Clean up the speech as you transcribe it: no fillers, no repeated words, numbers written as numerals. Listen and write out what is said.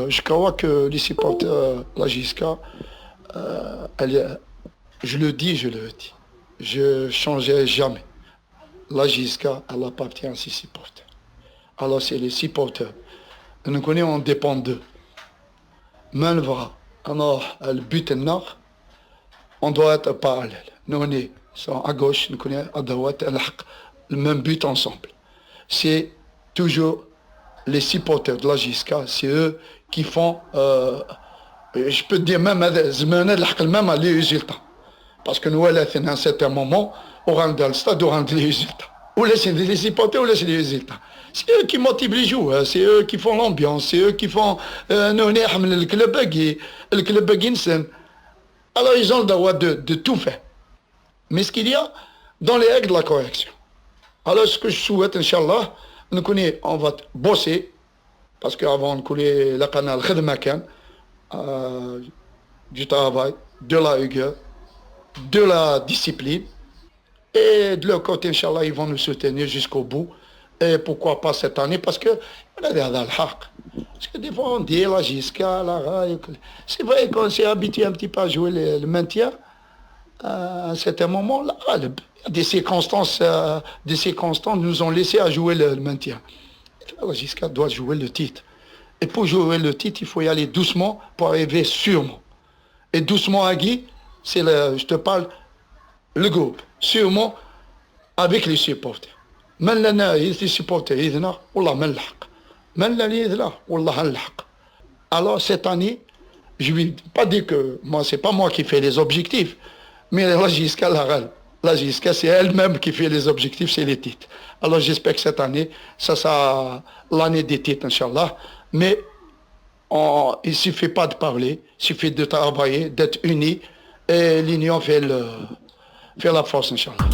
je crois que les supporters, la JSK, je le dis, je le dis. Je ne changerai jamais. La JSK, elle appartient à ses supporters. Alors c'est les supporters. Nous connaissons, on dépend d'eux. Malvra, alors le but est nord, on doit être parallèle. Nous on est à gauche, nous connaissons à droite, le même but ensemble. C'est toujours les supporters de la JSK, c'est eux qui font, je peux dire même les résultats. Parce que nous, à un certain moment, on rentre dans le stade, on rentre les résultats. Ou laissez les supporters, ou laissez les résultats. C'est eux qui motivent les joueurs, c'est eux qui font l'ambiance, c'est eux qui font le club Ginsen. Alors ils ont le droit de tout faire. Mais ce qu'il y a dans les règles de la correction. Alors ce que je souhaite, Inch'Allah, on va bosser, parce qu'avant on connaît le canal Khedmakan, du travail, de la rigueur, de la discipline. Et de leur côté, Inch'Allah, ils vont nous soutenir jusqu'au bout. Et pourquoi pas cette année? Parce que parce que des fois on dit la Gisca, la Rail. C'est vrai qu'on s'est habitué un petit peu à jouer le maintien. À un certain moment, là, des circonstances nous ont laissé à jouer le maintien. La Gisca doit jouer le titre. Et pour jouer le titre, il faut y aller doucement pour arriver sûrement. Et doucement à Guy, je te parle, le groupe. Sûrement avec les supporters. من لنا les supporters يذنا والله ما نلحق من لنا يذنا والله نلحق. Alors cette année, je ne vais pas dire que moi c'est pas moi qui fais les objectifs, mais la JSK c'est elle-même qui fait les objectifs, c'est les titres. Alors j'espère que cette année, ça sera l'année des titres, Inch'Allah. Mais il ne suffit pas de parler, il suffit de travailler, d'être unis, et l'union fait la force, Inch'Allah.